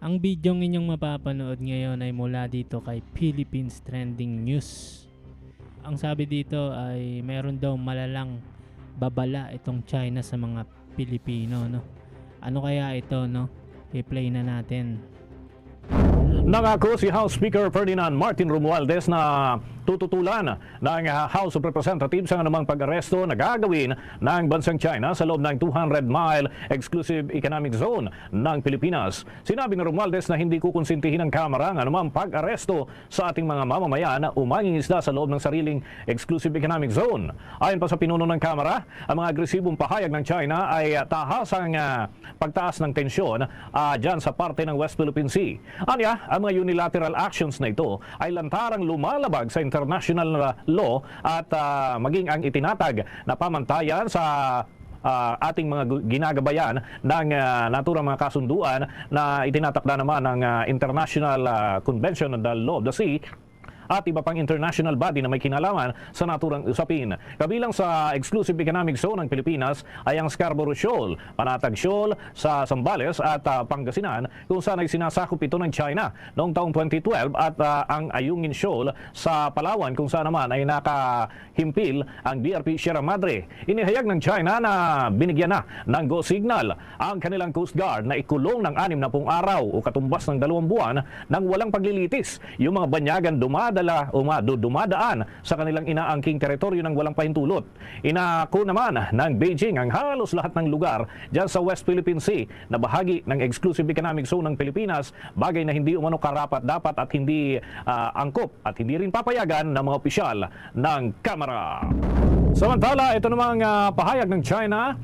Ang bidyong inyong mapapanood ngayon ay mula dito kay Philippines Trending News. Ang sabi dito ay meron daw malalang babala itong China sa mga Pilipino, no? Ano kaya ito, no? I-play na natin. Nangako si House Speaker Ferdinand Martin Romualdez na tututulan ng House of Representatives ang anumang pag-aresto na gagawin ng bansang China sa loob ng 200-mile exclusive economic zone ng Pilipinas. Sinabi ni Romualdez na hindi kukonsintihin ng Kamara ang anumang pag-aresto sa ating mga mamamayan na umangingisda sa loob ng sariling exclusive economic zone. Ayon pa sa pinuno ng Kamara, ang mga agresibong pahayag ng China ay tahasang pagtaas ng tensyon dyan sa parte ng West Philippine Sea. Anya, ang mga unilateral actions na ito ay lantarang lumalabag sa international law at maging ang itinatag na pamantayan sa ating mga ginagabayan ng naturang mga kasunduan na itinatakda naman ng International Convention on the Law of the Sea at iba pang international body na may kinalaman sa naturang usapin. Kabilang sa exclusive economic zone ng Pilipinas ay ang Scarborough Shoal, Panatag Shoal sa Zambales at Pangasinan kung saan ay sinasakop ito ng China noong taong 2012 at ang Ayungin Shoal sa Palawan kung saan naman ay nakahimpil ang BRP Sierra Madre. Inihayag ng China na binigyan na ng go signal ang kanilang Coast Guard na ikulong ng 60 araw o katumbas ng 2 buwan nang walang paglilitis yung mga banyagan dumadaan sa kanilang inaangking teritoryo ng walang pahintulot. Inako naman ng Beijing ang halos lahat ng lugar dyan sa West Philippine Sea na bahagi ng exclusive economic zone ng Pilipinas, bagay na hindi umano karapat-dapat at hindi angkop at hindi rin papayagan ng mga opisyal ng Kamara. Samantala, ito namang pahayag ng China,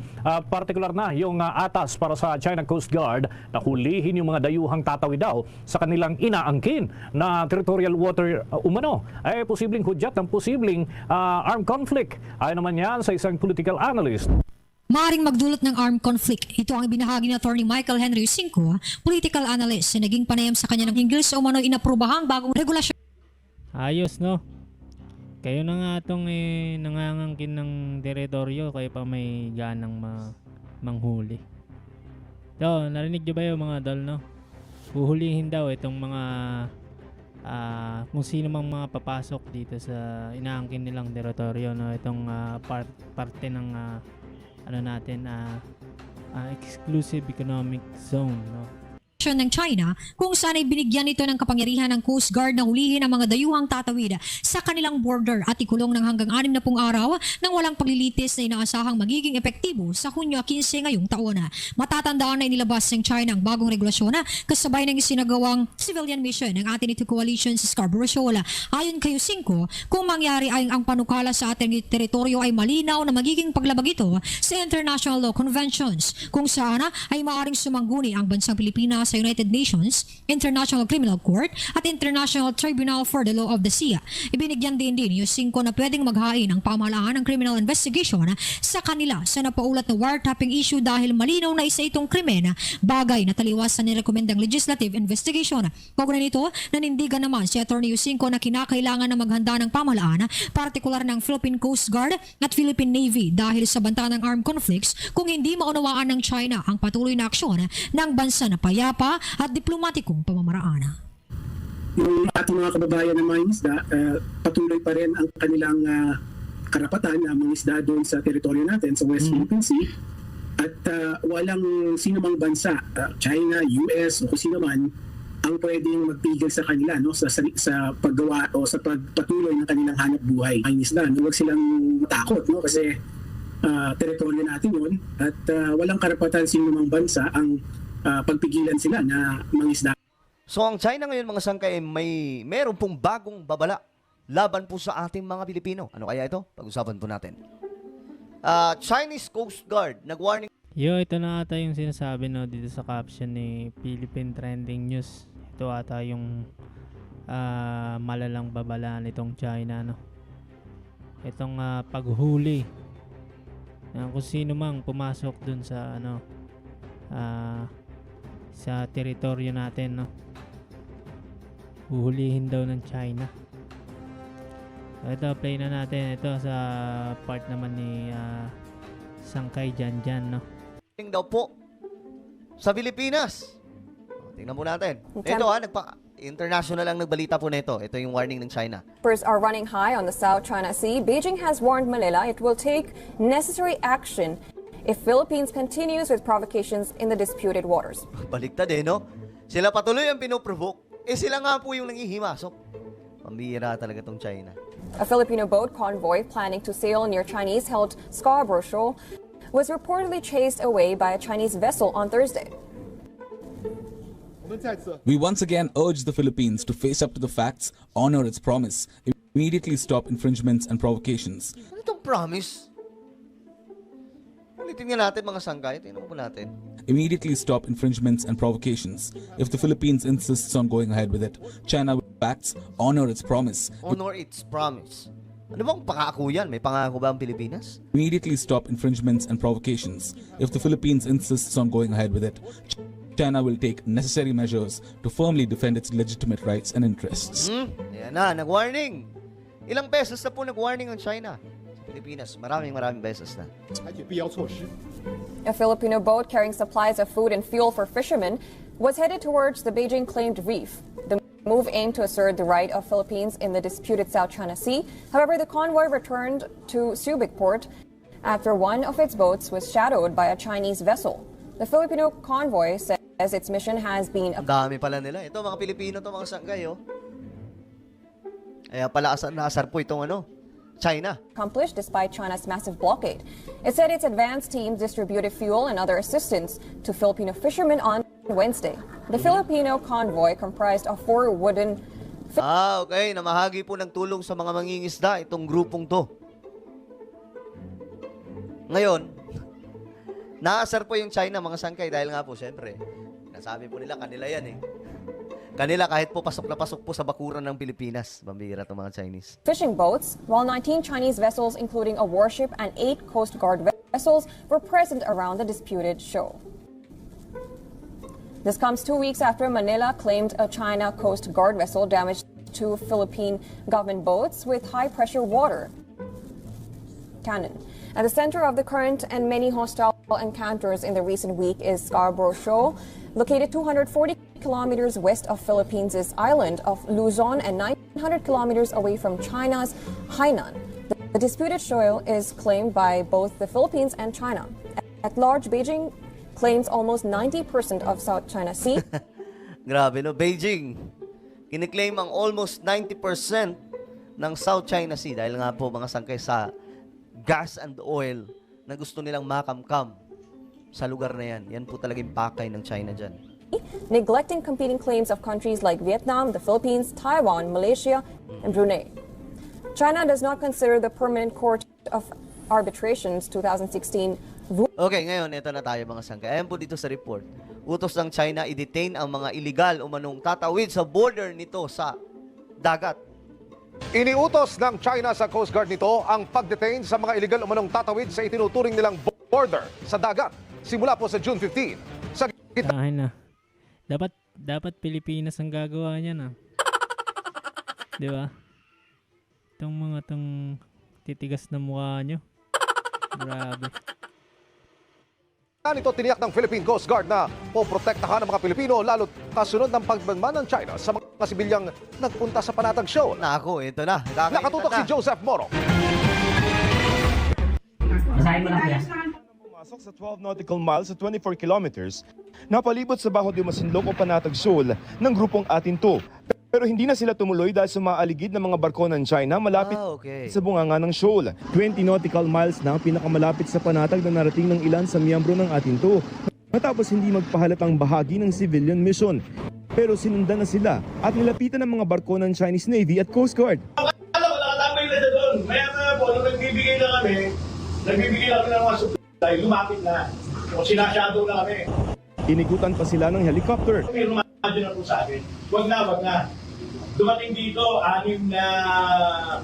partikular na yung atas para sa China Coast Guard na hulihin yung mga dayuhang tatawid daw sa kanilang inaangkin na territorial water umano ay posibleng hudyat ng posibleng armed conflict. Ayon naman yan sa isang political analyst. Maaring magdulot ng armed conflict. Ito ang binahagi ni Attorney Michael Henry Cinco, political analyst na naging panayam sa kanya ng hinggil sa umano inaprubahang bagong regulasyon. Ayos, no? Kayo na nga itong nangangangkin ng teritoryo, kayo pa may ganang manghuli. So, narinig nyo ba yung mga dol, no? Huhulihin daw itong mga kung sino mang mga papasok dito sa inaangkin nilang teritoryo, no? Itong parte ng exclusive economic zone, no? Ng China kung saan ay binigyan ito ng kapangyarihan ng Coast Guard na hulihin ang mga dayuhang tatawid sa kanilang border at ikulong ng hanggang 60 araw nang walang paglilitis na inaasahang magiging epektibo sa Hunyo 15 ngayong taon. Matatandaan na inilabas ng China ang bagong regulasyon kasabay ng isinagawang civilian mission ng ating ito coalition sa Scarborough Shoal. Ayon kay Cinco, kung mangyari ay ang panukala sa ating teritoryo ay malinaw na magiging paglabag ito sa international law conventions kung saan ay maaaring sumangguni ang bansang Pilipinas sa United Nations, International Criminal Court at International Tribunal for the Law of the Sea. Ibinigyan din yung 5 na pwedeng maghain ang pamahalaan ng criminal investigation sa kanila sa napaulat na wiretapping issue dahil malinaw na isa itong krimen, bagay na taliwas sa nirekomendang legislative investigation. Kaugnay nito, nanindigan naman si Atty. Cinco na kinakailangan na maghanda ng pamahalaan, partikular ng Philippine Coast Guard at Philippine Navy dahil sa banta ng armed conflicts kung hindi maunawaan ng China ang patuloy na aksyon ng bansa na payapa at diplomatikong pamamaraan. Yung ating mga kababayan na mga isda, patuloy pa rin ang kanilang karapatan na mangisda doon sa teritoryo natin sa West Philippine Sea at walang sino mang bansa, China, US o kung sino man ang pwedeng magpigil sa kanila, no, sa paggawa o sa pagpatuloy ng kanilang hanap buhay ang isda. Huwag silang matakot, no, kasi teritoryo natin yun at walang karapatan sino mang bansa ang pagpigilan sila na mangisda. So ang China ngayon mga sangkay meron pong bagong babala laban po sa ating mga Pilipino. Ano kaya ito? Pag-usapan po natin. Chinese Coast Guard nag-warning. Ito na ata yung sinasabi, no, dito sa caption ni Philippine Trending News. Ito ata yung malalang babala nitong China, no. Itong paghuli kung sino mang pumasok dun sa sa teritoryo natin, no. Huhulihin daw ng China. Ito, play na natin. Ito sa part naman ni Sangkay Janjan, no. Daw po sa Pilipinas. tingnan po natin. Ito international ang nagbalita po nito. Ito yung warning ng China. Tempers are running high on the South China Sea. Beijing has warned Manila it will take necessary action if Philippines continues with provocations in the disputed waters. Baliktad no? Sila patuloy ang pinoprovoke. Sila nga po yung nangihimasok. Pambihira talaga tong China. A Filipino boat convoy planning to sail near Chinese-held Scarborough Shoal was reportedly chased away by a Chinese vessel on Thursday. We once again urge the Philippines to face up to the facts, honor its promise, immediately stop infringements and provocations. Ano itong promise? Ulitin nga natin mga sanggay. Tingnan po natin. Immediately stop infringements and provocations. If the Philippines insists on going ahead with it, China will facts, honor its promise. Honor its promise. Ano bang pangako yan? May pangako ba ang Pilipinas? Immediately stop infringements and provocations. If the Philippines insists on going ahead with it, China will take necessary measures to firmly defend its legitimate rights and interests. Ayan na, nag-warning. Ilang beses na po nag-warning ang China sa Pilipinas? Maraming beses na. A Filipino boat carrying supplies of food and fuel for fishermen was headed towards the Beijing-claimed reef. The move aimed to assert the right of Philippines in the disputed South China Sea. However, the convoy returned to Subic port after one of its boats was shadowed by a Chinese vessel. The Filipino convoy says its mission has been Ang dami pala nila. Ito mga Pilipino, ito mga sanggay, Kaya pala nasar po itong China. accomplished despite China's massive blockade. It said its advance team distributed fuel and other assistance to Filipino fishermen on Wednesday. The Filipino convoy comprised of 4 wooden Okay. Namahagi po ng tulong sa mga mangingisda itong grupong to. Ngayon, naasar po yung China, mga sangkay, dahil nga po, syempre, nasabi po nila, kanila yan Kanila kahit po pasok na pasok po sa bakuran ng Pilipinas. Bambira itong mga Chinese. fishing boats, while 19 Chinese vessels, including a warship and 8 Coast Guard vessels, were present around the disputed show. This comes 2 weeks after Manila claimed a China Coast Guard vessel damaged 2 Philippine government boats with high-pressure water cannon. At the center of the current and many hostile encounters in the recent week is Scarborough Shoal, located 240 kilometers west of Philippines' island of Luzon and 900 kilometers away from China's Hainan. The disputed shoal is claimed by both the Philippines and China. At large, Beijing claims almost 90% of South China Sea. Grabe, no? Beijing, kiniklaim ang almost 90% ng South China Sea dahil nga po mga sangkay sa gas and oil na gusto nilang makamkam sa lugar na yan. Yan po talagang pakay ng China dyan. Neglecting competing claims of countries like Vietnam, the Philippines, Taiwan, Malaysia, and Brunei. China does not consider the Permanent Court of Arbitration's 2016 Okay, ngayon, ito na tayo mga sangkay. Ayan po dito sa report. Utos ng China i-detain ang mga illegal umanong tatawid sa border nito sa dagat. Iniutos ng China sa Coast Guard nito ang pag-detain sa mga illegal umanong tatawid sa itinuturing nilang border sa dagat simula po sa June 15. Sa Tahan na. Dapat Pilipinas ang gagawa niyan Di ba? Itong mga titigas na mukha nyo. Grabe. Nito tiniyak ng Philippine Coast Guard na poprotektahan ang mga Pilipino lalo kasunod ng pagbanman ng China sa mga sibilyang nagpunta sa panatag show. Nako, ito na. Nakatutok si Joseph Moro. Pumasok sa 12 nautical miles sa 24 kilometers na palibot sa Bajo de Masinloc o Panatag Shoal ng grupong Atinto. Pero hindi na sila tumuloy dahil sa mga aligid ng mga barko ng China malapit sa bunganga ng shoal. 20 nautical miles na ang pinakamalapit sa panatag na narating ng ilan sa miyembro ng Atinto matapos hindi magpahalatang bahagi ng civilian mission. Pero sinundan na sila at nilapitan ng mga barko ng Chinese Navy at Coast Guard. Alam ko, nakatambay na siya doon. Maya po, nung nagbibigay na kami ng mga supply, lumapit na. O sinasyadow na kami. Inigutan pa sila ng helicopter. May rumadyo na po sa akin. Wag na. Dumating dito, 6 na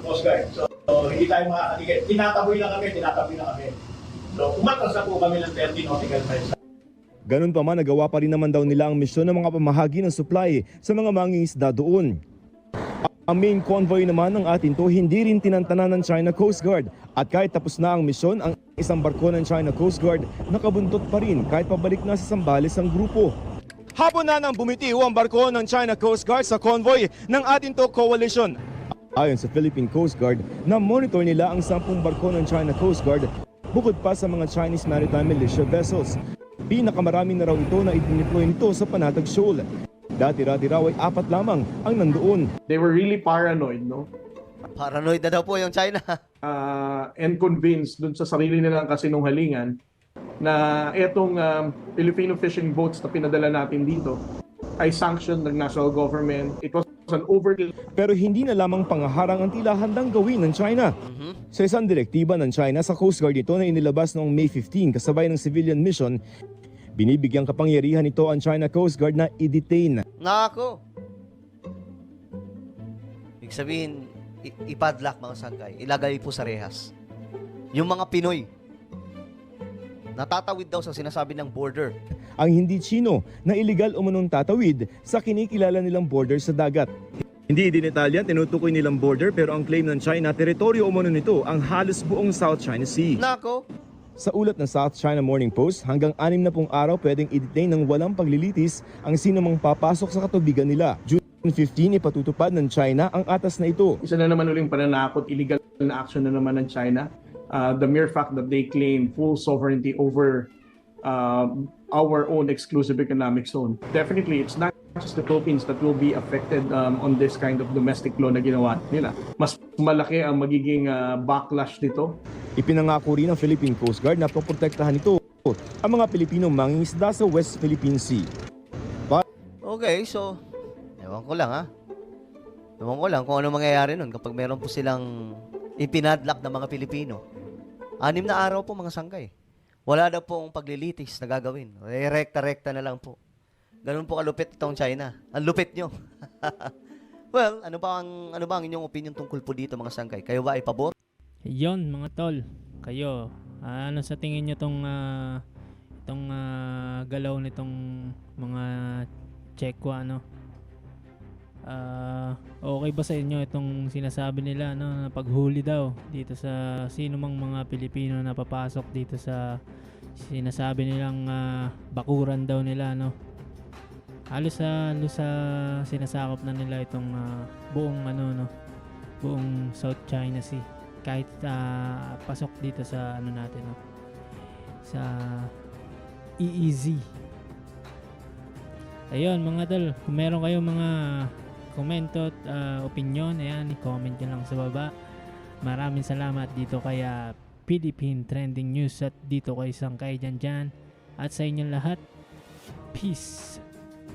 Coast Guard. So hindi tayo makakatigil. Tinataboy na kami. So umatras na po kami ng 30 nautical miles. Ganun pa man, nagawa pa rin naman daw nila ang misyon ng mga pamahagi ng supply sa mga mangingisda doon. Ang main convoy naman ng Atinto hindi rin tinantanan ng China Coast Guard at kahit tapos na ang misyon, ang isang barko ng China Coast Guard nakabuntot pa rin kahit pabalik na sa Zambales ang grupo. Hapon na nang bumitiw ang barko ng China Coast Guard sa convoy ng Atinto Coalition. Ayon sa Philippine Coast Guard, na-monitor nila ang 10 barko ng China Coast Guard bukod pa sa mga Chinese Maritime Militia vessels. Pinakamarami na raw ito na idineploy nito sa Panatag Shoal. Dati-dati raw ay 4 lamang ang nandoon. They were really paranoid, no? Paranoid na daw po yung China. And convinced dun sa sarili nilang kasinungalingan na itong Filipino fishing boats na pinadala natin dito ay sanctioned ng national government. It was an overkill. Pero hindi na lamang pangaharang ang tila handang gawin ng China. Sa isang direktiba ng China sa Coast Guard nito na inilabas noong May 15 kasabay ng civilian mission, binibigyang kapangyarihan nito ang China Coast Guard na i-detain. Nako. Ibig sabihin, ipadlock mga sangkay, ilagay po sa rehas. Yung mga Pinoy, natatawid daw sa sinasabi ng border. Ang hindi Chino na iligal umunong tatawid sa kinikilala nilang border sa dagat. Hindi dinetalya, tinutukoy nilang border pero ang claim ng China, teritoryo umano nito ang halos buong South China Sea. Nako. Sa ulat ng South China Morning Post, hanggang 60 araw pwedeng i-detain ng walang paglilitis ang sinumang papasok sa katubigan nila. June 15, ipatutupad ng China ang atas na ito. Isa na naman uling pananakot, illegal na action na naman ng China. The mere fact that they claim full sovereignty over our own exclusive economic zone. Definitely, it's not just the Philippines that will be affected on this kind of domestic law na ginawa nila. Mas malaki ang magiging backlash dito. Ipinangako rin ng Philippine Coast Guard na poprotektahan nito ang mga Pilipinong mangingisda sa West Philippine Sea. Okay, so, ewan ko lang ha. Ewan ko lang kung ano mangyayari nun kapag meron po silang ipinadlock ng mga Pilipino. 6 na araw po mga sangkay. Wala daw pong paglilitis na gagawin. Rekta-rekta na lang po. Ganun po kalupit itong China. Ang lupit nyo. Well, ano ba ang inyong opinion tungkol po dito mga sangkay? Kayo ba ay pabor? Yon mga tol, kayo, ano sa tingin nyo itong galaw nitong mga Chekwa, ano? Okay ba sa inyo itong sinasabi nila, no, na paghuli daw dito sa sino mang mga Pilipino na papasok dito sa sinasabi nilang bakuran daw nila, no? Halos sa sinasakop na nila itong buong buong South China Sea, kahit pasok dito sa natin, no, sa EEZ. Ayun mga tol, kung meron kayong mga komento at opinion, ayan, i-comment nyo lang sa baba. Maraming salamat dito kaya Philippine Trending News at dito kay Sangkay dyan. At sa inyong lahat, peace.